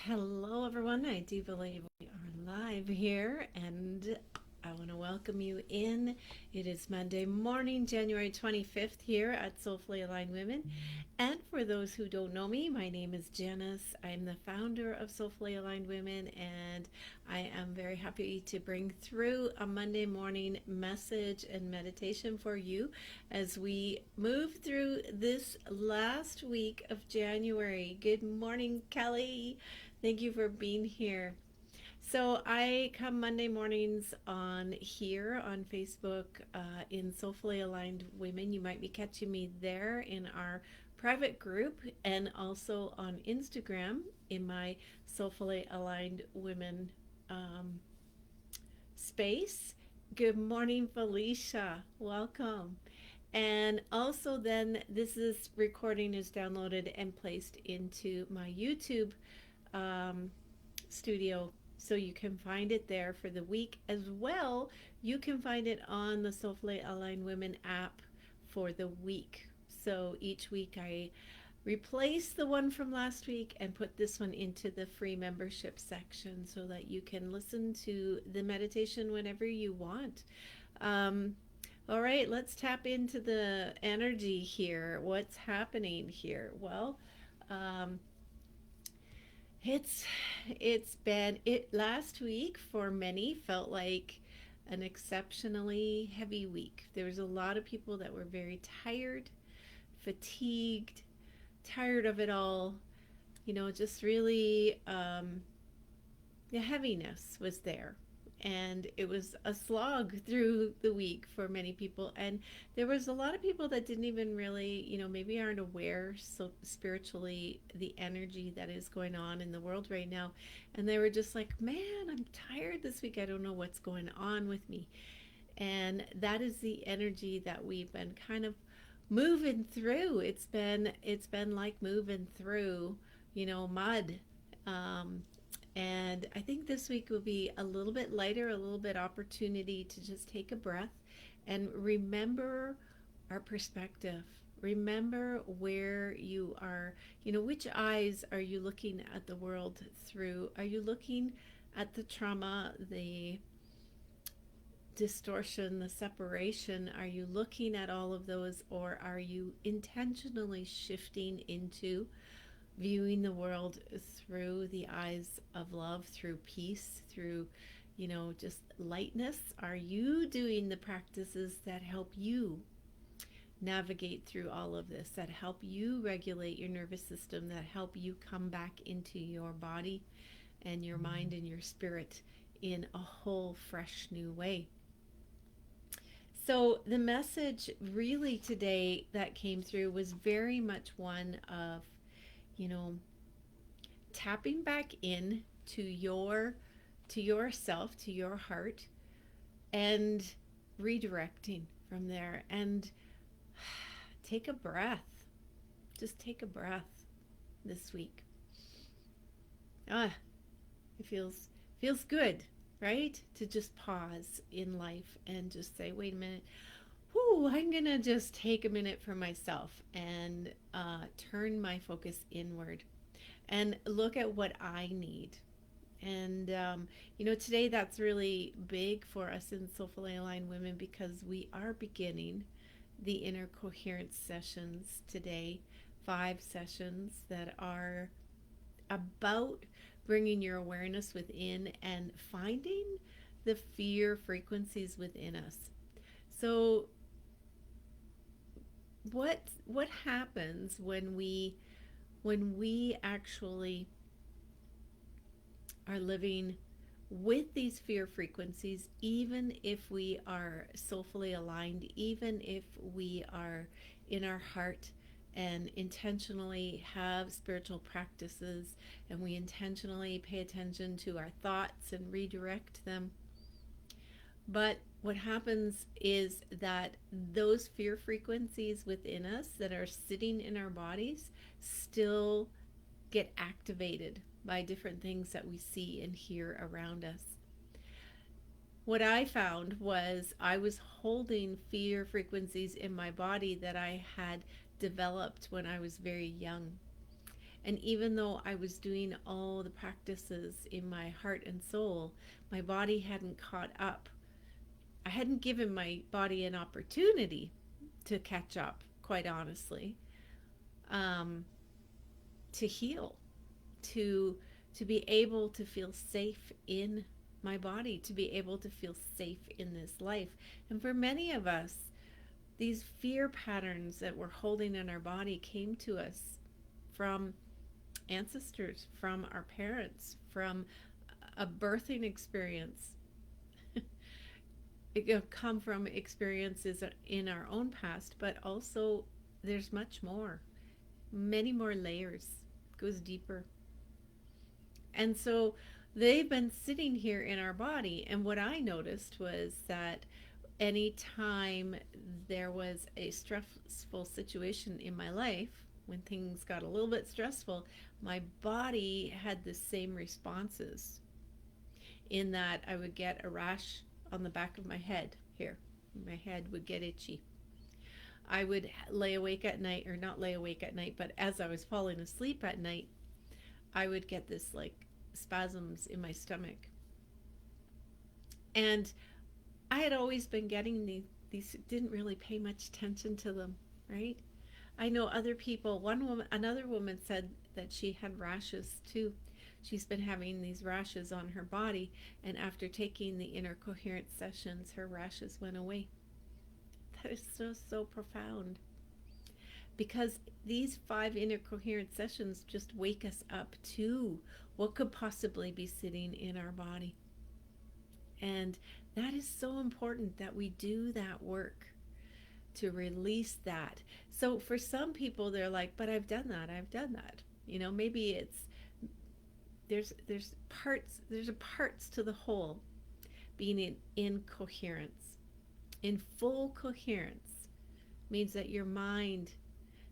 Hello, everyone. I do believe we are live here, and I want to welcome you in. It is Monday morning, January 25th, here at Soulfully Aligned Women. And for those who don't know me, my name is Janice. I'm the founder of Soulfully Aligned Women, and I am very happy to bring through a Monday morning message and meditation for you as we move through this last week of January. Good morning, Kelly. Thank you for being here. So I come Monday mornings on here on Facebook in Soulfully Aligned Women. You might be catching me there in our private group and also on Instagram in my Soulfully Aligned Women um, space. Good morning, Felicia. Welcome. And also then this recording is downloaded and placed into my YouTube um, studio, so you can find it there for the week as well. You can find it on the Soulfully Aligned Women app for the week. So each week I replace the one from last week and put this one into the free membership section so that you can listen to the meditation whenever you want. Um, all right, let's tap into the energy here. What's happening here? Well, um, it's it's been it last week for many felt like an exceptionally heavy week. There was a lot of people that were very tired, fatigued, tired of it all. Just really the heaviness was there. And it was a slog through the week for many people. And there was a lot of people that didn't even really, maybe aren't aware so spiritually the energy that is going on in the world right now. And they were just like, man, I'm tired this week. I don't know what's going on with me. And that is the energy that we've been kind of moving through. It's been like moving through, mud. Um, and I think this week will be a little bit lighter, a little bit opportunity to just take a breath and remember our perspective. Remember where you are, which eyes are you looking at the world through? Are you looking at the trauma, the distortion, the separation? Are you looking at all of those, or are you intentionally shifting into viewing the world through the eyes of love, through peace, through, just lightness? Are you doing the practices that help you navigate through all of this, that help you regulate your nervous system, that help you come back into your body and your mind and your spirit in a whole, fresh new way? So, the message really today that came through was very much one of, you know, tapping back in to yourself, to your heart, and redirecting from there. And take a breath. Just take a breath this week. Ah, it feels good, right? To just pause in life and just say, wait a minute. Whoo, I'm gonna just take a minute for myself and turn my focus inward and look at what I need. And, today that's really big for us in Soulfully Aligned Women because we are beginning the Inner Coherence sessions today, 5 sessions that are about bringing your awareness within and finding the fear frequencies within us. So, what happens when we actually are living with these fear frequencies, even if we are soulfully aligned, even if we are in our heart and intentionally have spiritual practices and we intentionally pay attention to our thoughts and redirect them? But what happens is that those fear frequencies within us that are sitting in our bodies still get activated by different things that we see and hear around us. What I found was I was holding fear frequencies in my body that I had developed when I was very young. And even though I was doing all the practices in my heart and soul, my body hadn't caught up. I hadn't given my body an opportunity to catch up, quite honestly, um, to heal, to to be able to feel safe in my body, to be able to feel safe in this life. And for many of us, these fear patterns that we're holding in our body came to us from ancestors, from our parents, from a birthing experience. It could come from experiences in our own past, but also there's much more, many more layers. It goes deeper. And so they've been sitting here in our body. And what I noticed was that anytime there was a stressful situation in my life, when things got a little bit stressful, my body had the same responses, in that I would get a rash on the back of my head here. My head would get itchy. I would lay awake at night, or not lay awake at night, but as I was falling asleep at night, I would get this like spasms in my stomach. And I had always been getting these, didn't really pay much attention to them, right? I know other people, another woman said that she had rashes too. She's been having these rashes on her body, and after taking the inner coherence sessions, her rashes went away. That is so, so profound, because these 5 inner coherence sessions just wake us up to what could possibly be sitting in our body. And that is so important that we do that work to release that. So for some people, they're like, but I've done that. I've done that. Maybe it's there's parts to the whole. Being in coherence, in full coherence, means that your mind,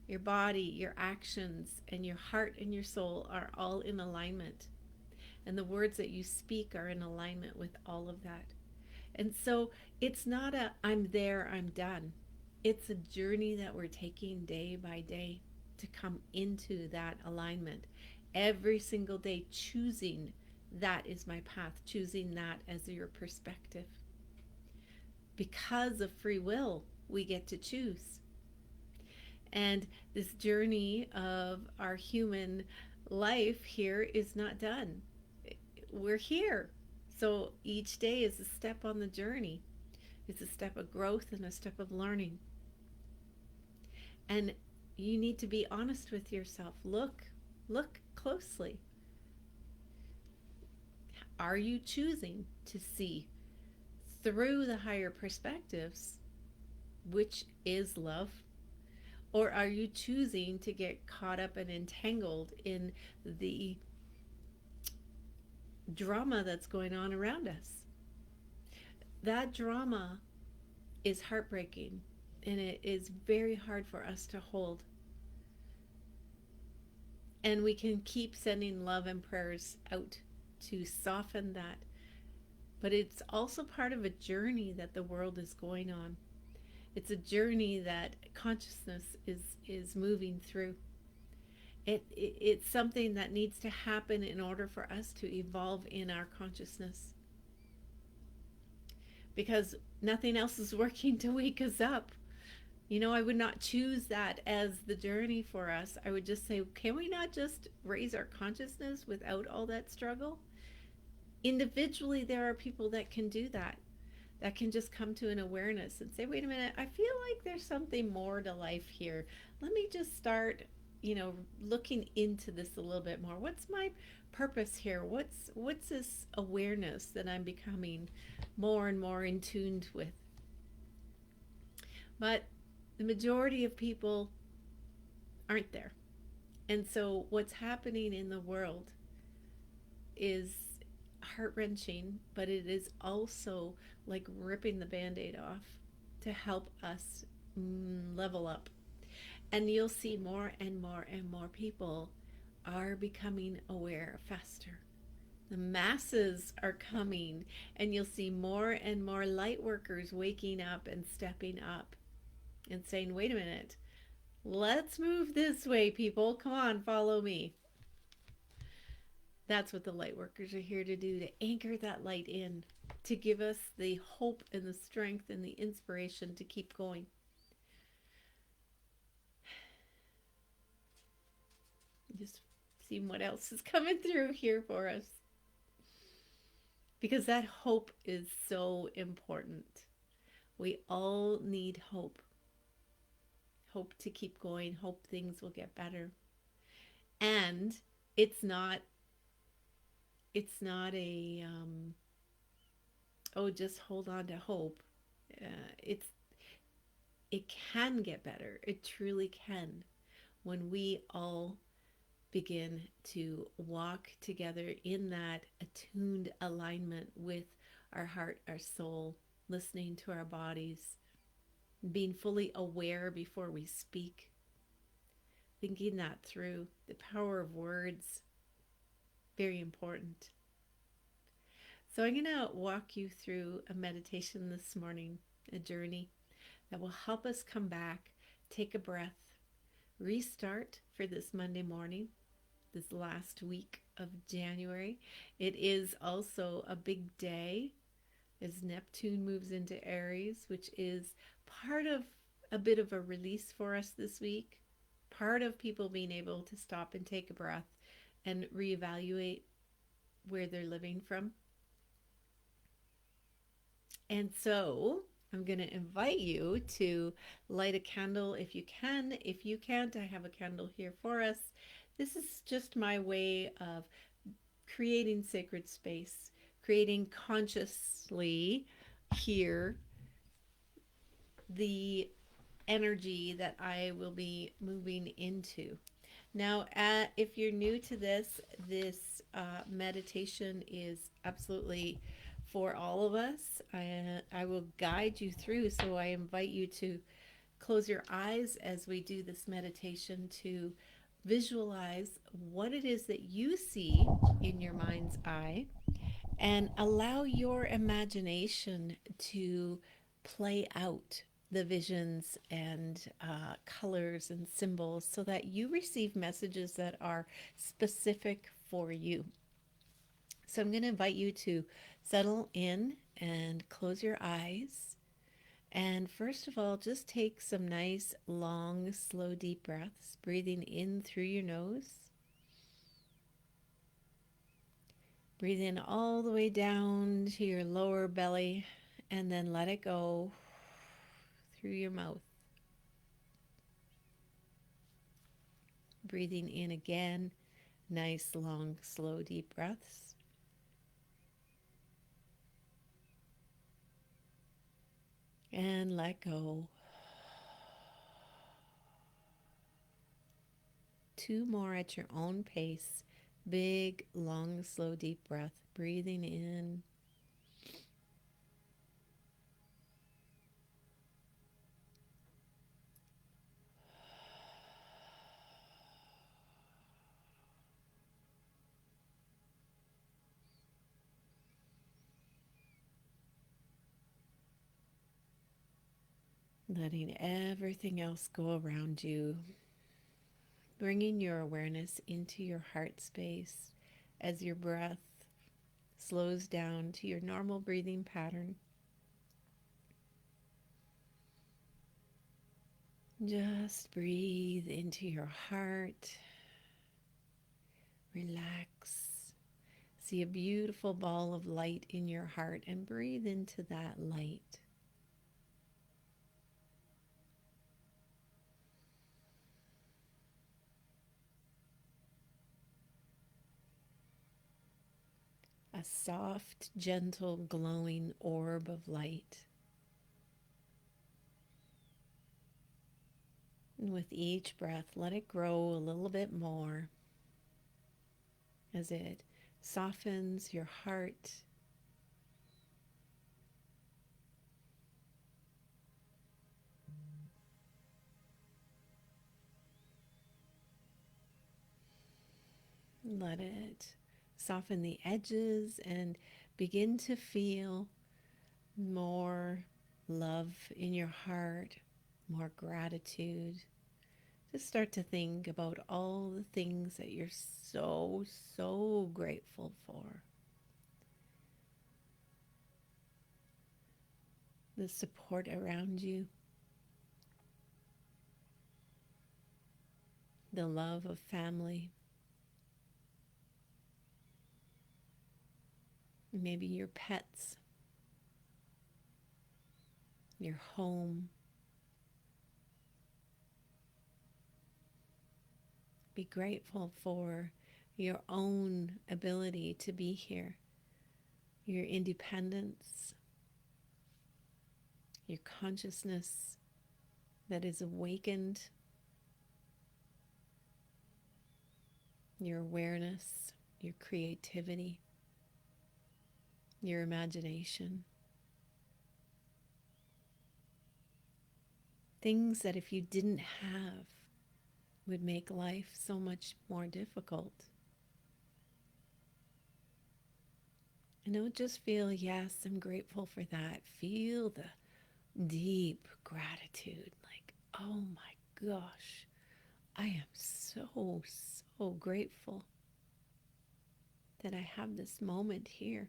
your body, your actions, and your heart and your soul are all in alignment. And the words that you speak are in alignment with all of that. And so it's not a I'm there, I'm done. It's a journey that we're taking day by day to come into that alignment. Every single day, choosing that is my path, choosing that as your perspective. Because of free will, we get to choose. And this journey of our human life here is not done. We're here. So each day is a step on the journey. It's a step of growth and a step of learning. And you need to be honest with yourself. Look closely. Are you choosing to see through the higher perspectives, which is love? Or are you choosing to get caught up and entangled in the drama that's going on around us? That drama is heartbreaking, and it is very hard for us to hold. And we can keep sending love and prayers out to soften that. But it's also part of a journey that the world is going on. It's a journey that consciousness is moving through. It's something that needs to happen in order for us to evolve in our consciousness. Because nothing else is working to wake us up. I would not choose that as the journey for us. I would just say, can we not just raise our consciousness without all that struggle? Individually, there are people that can do that can just come to an awareness and say, wait a minute, I feel like there's something more to life here. Let me just start, looking into this a little bit more. What's my purpose here? What's this awareness that I'm becoming more and more in tune with? But the majority of people aren't there. And so what's happening in the world is heart-wrenching, but it is also like ripping the band-aid off to help us level up. And you'll see more and more and more people are becoming aware faster. The masses are coming, and you'll see more and more light workers waking up and stepping up and saying, wait a minute, let's move this way, people. Come on, follow me. That's what the light workers are here to do, to anchor that light in, to give us the hope and the strength and the inspiration to keep going. Just seeing what else is coming through here for us. Because that hope is so important. We all need hope. Hope to keep going, hope things will get better. And it's not a oh, just hold on to hope. It's it can get better. It truly can when we all begin to walk together in that attuned alignment with our heart, our soul, listening to our bodies, being fully aware before we speak, thinking that through. The power of words, very important. So I'm going to walk you through a meditation this morning, a journey that will help us come back, take a breath, restart for this Monday morning, this last week of January. It is also a big day as Neptune moves into Aries, which is part of a bit of a release for us this week, part of people being able to stop and take a breath and reevaluate where they're living from. And so I'm going to invite you to light a candle if you can. If you can't, I have a candle here for us. This is just my way of creating sacred space, creating consciously here the energy that I will be moving into. Now, if you're new to this meditation is absolutely for all of us. I will guide you through, so I invite you to close your eyes as we do this meditation to visualize what it is that you see in your mind's eye and allow your imagination to play out the visions and colors and symbols so that you receive messages that are specific for you. So I'm going to invite you to settle in and close your eyes. And first of all, just take some nice, long, slow, deep breaths, breathing in through your nose. Breathe in all the way down to your lower belly, and then let it go through your mouth. Breathing in again, nice, long, slow, deep breaths. And let go. 2 more at your own pace. Big, long, slow, deep breath. Breathing in. Letting everything else go around you. Bringing your awareness into your heart space as your breath slows down to your normal breathing pattern. Just breathe into your heart. Relax. See a beautiful ball of light in your heart and breathe into that light. A soft, gentle, glowing orb of light. And with each breath, let it grow a little bit more as it softens your heart. Let it soften the edges and begin to feel more love in your heart, more gratitude. Just start to think about all the things that you're so, so grateful for. The support around you, the love of family, maybe your pets, your home. Be grateful for your own ability to be here, your independence, your consciousness that is awakened, your awareness, your creativity, your imagination. Things that if you didn't have would make life so much more difficult. And don't just feel, yes, I'm grateful for that. Feel the deep gratitude, like, oh my gosh, I am so, so grateful that I have this moment here.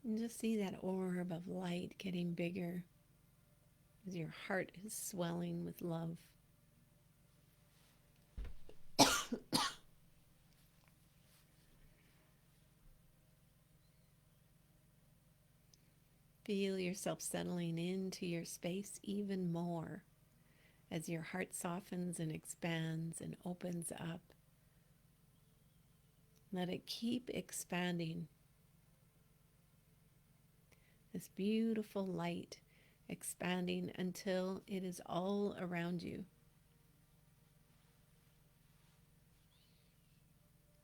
And just see that orb of light getting bigger as your heart is swelling with love. Feel yourself settling into your space even more as your heart softens and expands and opens up. Let it keep expanding. This beautiful light expanding until it is all around you.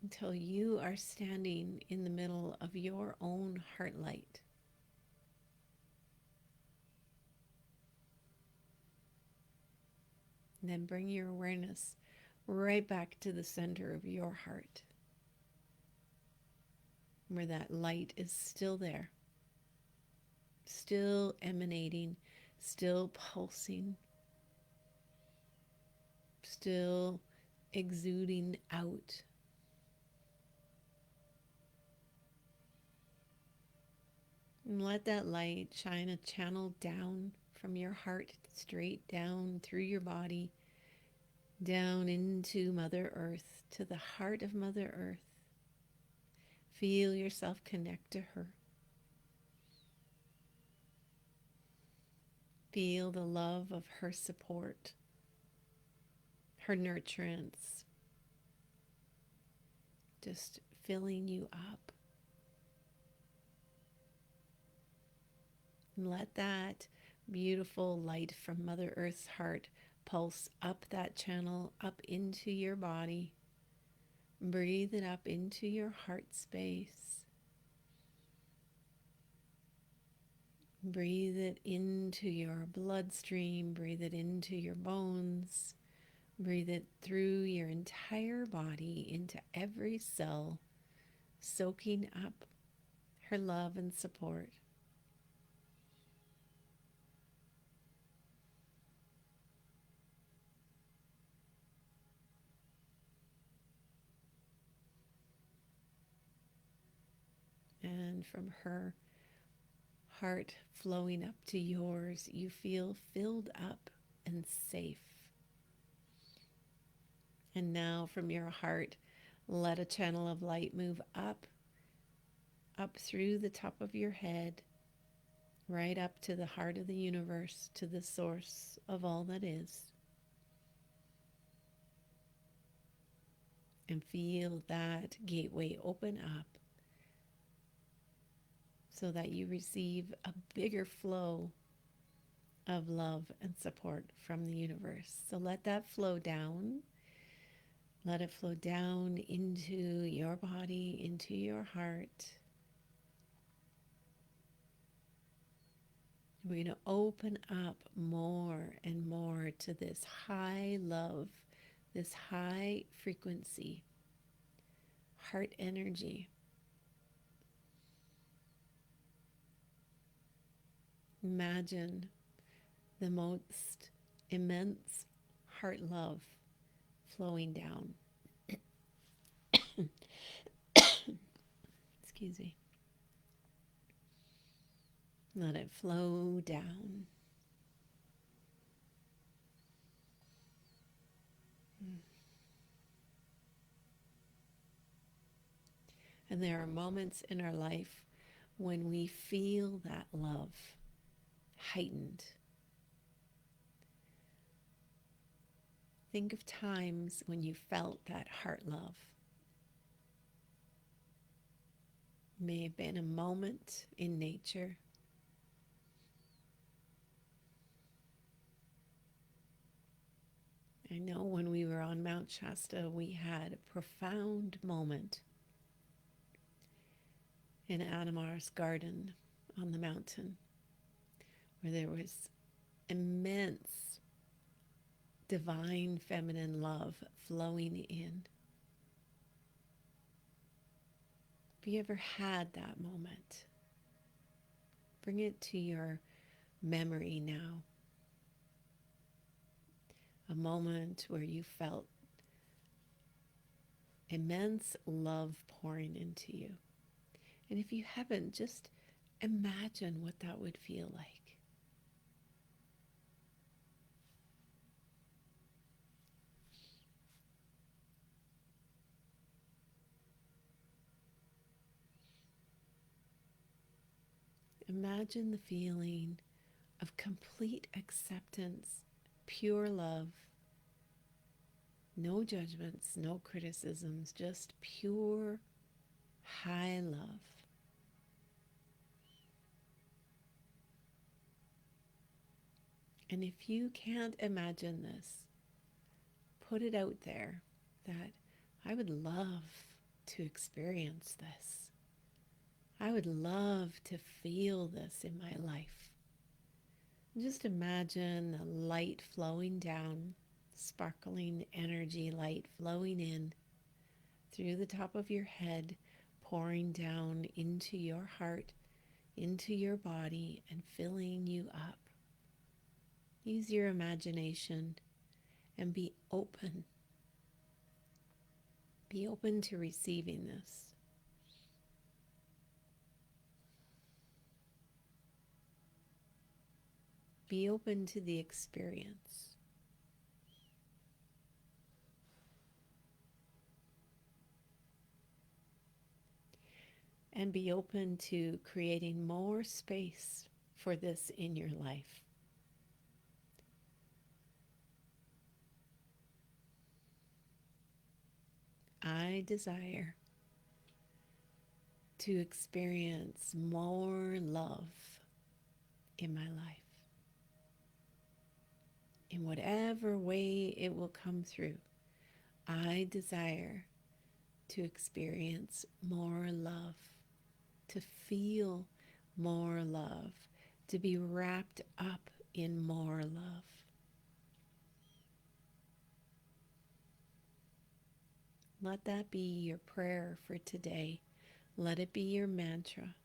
Until you are standing in the middle of your own heart light. And then bring your awareness right back to the center of your heart, where that light is still there, still emanating, still pulsing, still exuding out. And let that light shine a channel down from your heart, straight down through your body, down into Mother Earth, to the heart of Mother Earth. Feel yourself connect to her. Feel the love of her support, her nurturance, just filling you up. And let that beautiful light from Mother Earth's heart pulse up that channel, up into your body. Breathe it up into your heart space. Breathe it into your bloodstream. Breathe it into your bones. Breathe it through your entire body, into every cell, soaking up her love and support. And from her heart flowing up to yours, you feel filled up and safe. And now from your heart, let a channel of light move up through the top of your head, right up to the heart of the universe, to the source of all that is. And feel that gateway open up so that you receive a bigger flow of love and support from the universe. So let that flow down. Let it flow down into your body, into your heart. We're going to open up more and more to this high love, this high frequency, heart energy. Imagine the most immense heart love flowing down. Excuse me. Let it flow down. And there are moments in our life when we feel that love heightened. Think of times when you felt that heart love. It may have been a moment in nature. I know when we were on Mount Shasta, we had a profound moment in Animar's garden on the mountain, where there was immense divine feminine love flowing in. Have you ever had that moment? Bring it to your memory now. A moment where you felt immense love pouring into you. And if you haven't, just imagine what that would feel like. Imagine the feeling of complete acceptance, pure love, no judgments, no criticisms, just pure high love. And if you can't imagine this, put it out there that I would love to experience this. I would love to feel this in my life. Just imagine the light flowing down, sparkling energy light flowing in through the top of your head, pouring down into your heart, into your body, and filling you up. Use your imagination and be open. Be open to receiving this. Be open to the experience. And be open to creating more space for this in your life. I desire to experience more love in my life. In whatever way it will come through, I desire to experience more love, to feel more love, to be wrapped up in more love. Let that be your prayer for today. Let it be your mantra.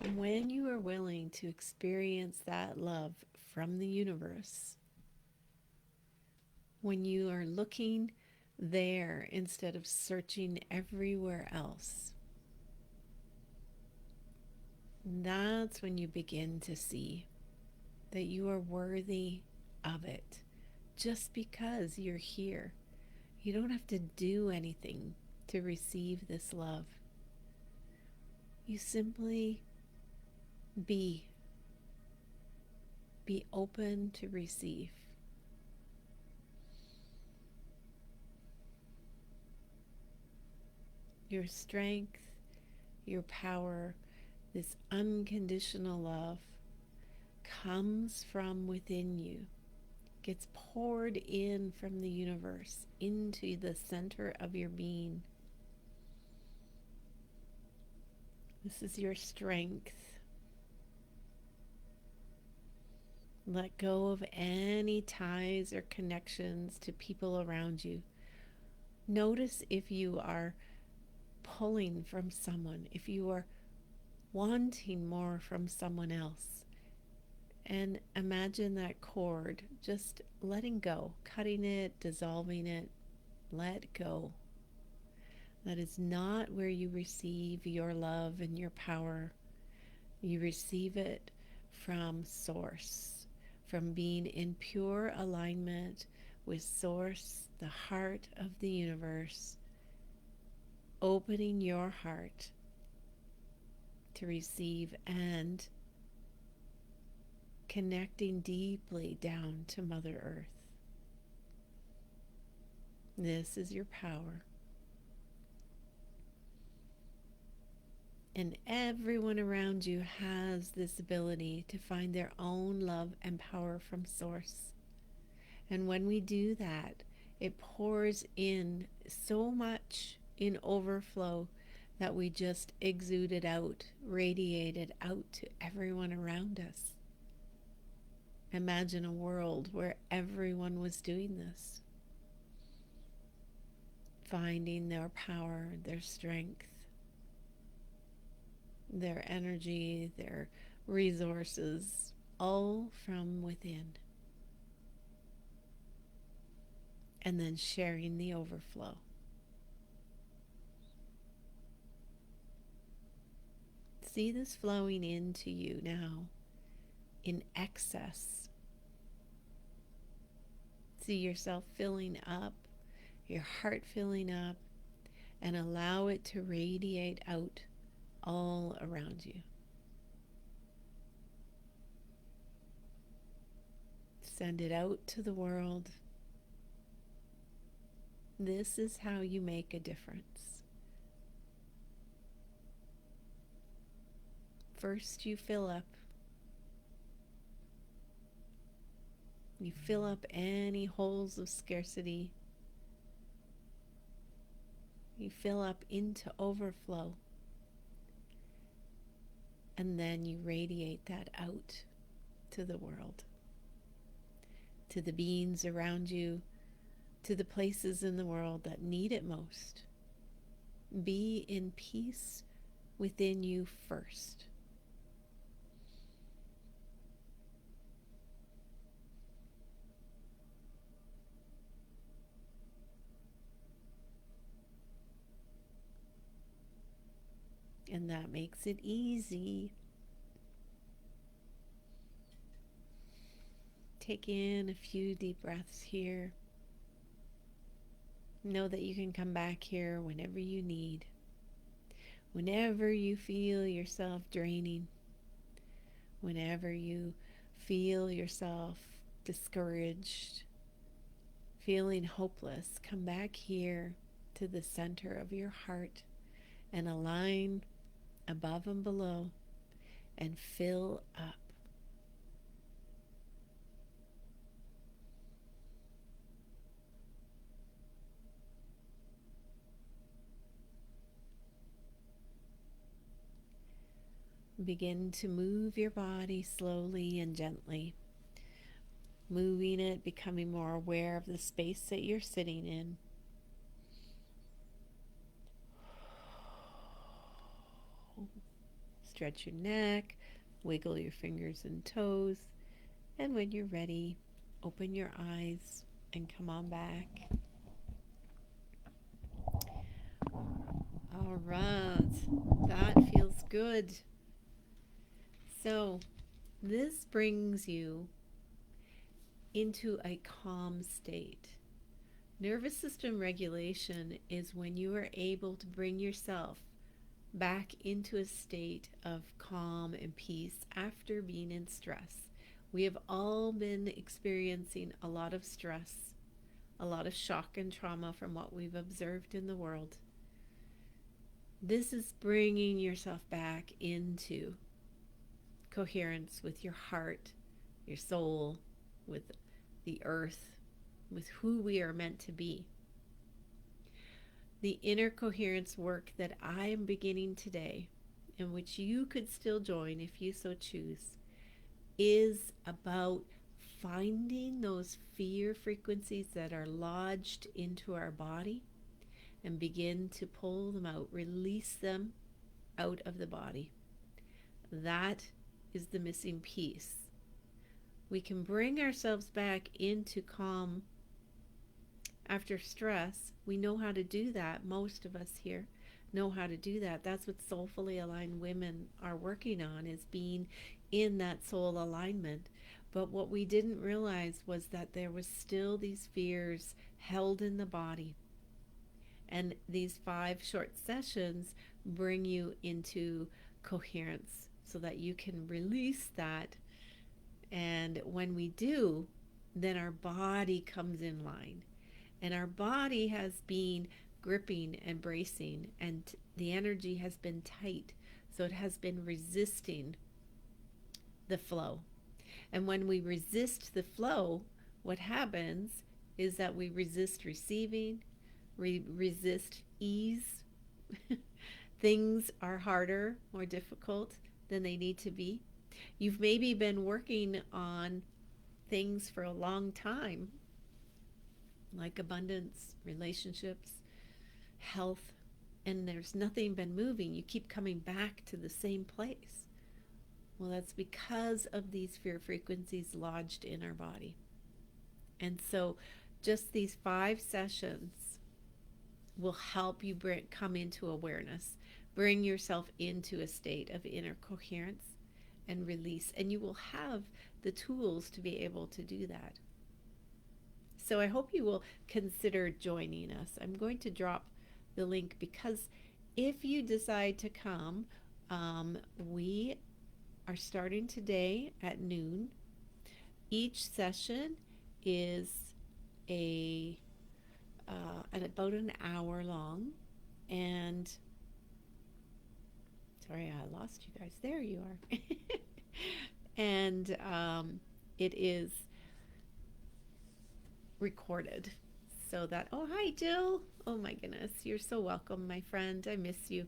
And when you are willing to experience that love from the universe, when you are looking there instead of searching everywhere else, that's when you begin to see that you are worthy of it just because you're here. You don't have to do anything to receive this love. You simply be open to receive. Your strength, your power, this unconditional love comes from within you, gets poured in from the universe into the center of your being. This is your strength. Let go of any ties or connections to people around you. Notice if you are pulling from someone, if you are wanting more from someone else. And imagine that cord just letting go, cutting it, dissolving it. Let go. That is not where you receive your love and your power. You receive it from Source, from being in pure alignment with Source, the heart of the universe, opening your heart to receive and connecting deeply down to Mother Earth. This is your power. And everyone around you has this ability to find their own love and power from Source. And when we do that, it pours in so much in overflow that we just exude it out, radiate it out to everyone around us. Imagine a world where everyone was doing this, finding their power, their strength, their energy, their resources, all from within. And then sharing the overflow. See this flowing into you now in excess. See yourself filling up, your heart filling up, and allow it to radiate out all around you. Send it out to the world. This is how you make a difference. First, you fill up. You fill up any holes of scarcity. You fill up into overflow. And then you radiate that out to the world, to the beings around you, to the places in the world that need it most. Be in peace within you first. And that makes it easy. Take in a few deep breaths here. Know that you can come back here whenever you need. Whenever you feel yourself draining. Whenever you feel yourself discouraged, feeling hopeless, come back here to the center of your heart and align above and below and fill up. Begin to move your body slowly and gently, moving it, becoming more aware of the space that you're sitting in. Stretch your neck, wiggle your fingers and toes, and when you're ready, open your eyes and come on back. All right, that feels good. So this brings you into a calm state. Nervous system regulation is when you are able to bring yourself back into a state of calm and peace after being in stress. We have all been experiencing a lot of stress, a lot of shock and trauma from what we've observed in the world. This is bringing yourself back into coherence with your heart, your soul, with the earth, with who we are meant to be. The inner coherence work that I am beginning today in which you could still join if you so choose, is about finding those fear frequencies that are lodged into our body and begin to pull them out, release them out of the body. That is the missing piece. We can bring ourselves back into calm after stress. We know how to do that. Most of us here know how to do that. That's what soulfully aligned women are working on, is being in that soul alignment. But what we didn't realize was that there was still these fears held in the body. And these 5 short sessions bring you into coherence so that you can release that. And when we do, then our body comes in line. And our body has been gripping and bracing, and the energy has been tight. So it has been resisting the flow. And when we resist the flow, what happens is that we resist receiving, resist ease. Things are harder, more difficult than they need to be. You've maybe been working on things for a long time, like abundance, relationships, health, and there's nothing been moving. You keep coming back to the same place. Well, that's because of these fear frequencies lodged in our body. And so just these 5 sessions will help you come into awareness, bring yourself into a state of inner coherence and release, and you will have the tools to be able to do that. So I hope you will consider joining us. I'm going to drop the link, because if you decide to come, we are starting today at noon. Each session is about an hour long, and sorry, I lost you guys. There you are. And it is recorded, so that, oh, hi Jill, oh my goodness, you're so welcome, my friend, I miss you.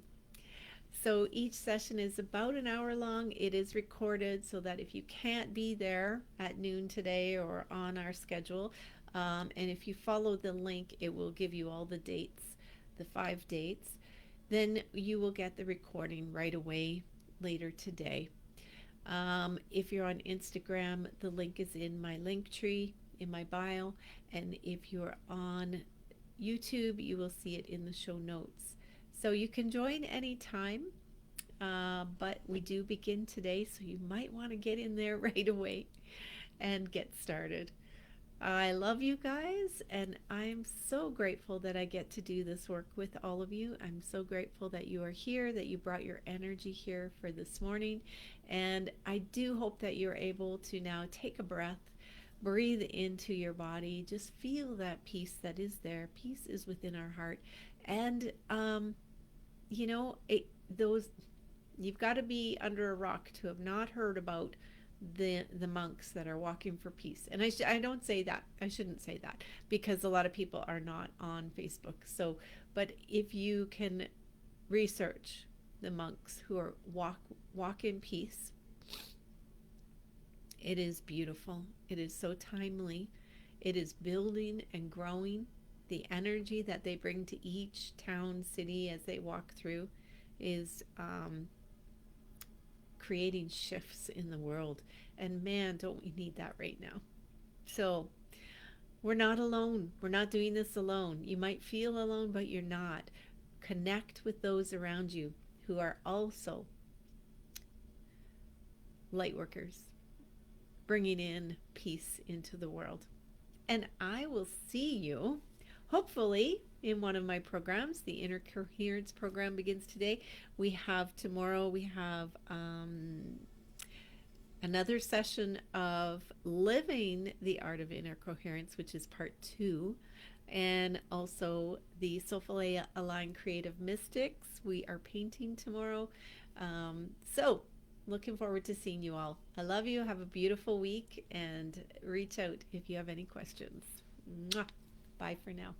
So each session is about an hour long. It is recorded, so that if you can't be there at noon today or on our schedule, and if you follow the link, it will give you all the dates, the 5 dates, then you will get the recording right away later today. If you're on Instagram, the link is in my link tree in my bio, and if you're on YouTube, you will see it in the show notes. So you can join anytime, but we do begin today, so you might want to get in there right away and get started. I love you guys, and I'm so grateful that I get to do this work with all of you. I'm so grateful that you are here, that you brought your energy here for this morning, and I do hope that you're able to now take a breath, breathe into your body, just feel that peace that is there. Peace is within our heart, and you know, you've got to be under a rock to have not heard about the monks that are walking for peace. And I don't say that, I shouldn't say that, because a lot of people are not on Facebook. So, but if you can research the monks who are walk in peace, it is beautiful. It is so timely. It is building and growing. The energy that they bring to each town, city as they walk through is creating shifts in the world. And man, don't we need that right now. So we're not alone. We're not doing this alone. You might feel alone, but you're not. Connect with those around you who are also light workers, bringing in peace into the world. And I will see you hopefully in one of my programs. The Inner Coherence program begins today. Tomorrow we have another session of living the Art of Inner Coherence, which is part 2, and also the Soulfully Aligned Creative Mystics. We are painting tomorrow. So looking forward to seeing you all. I love you. Have a beautiful week, and reach out if you have any questions. Mwah. Bye for now.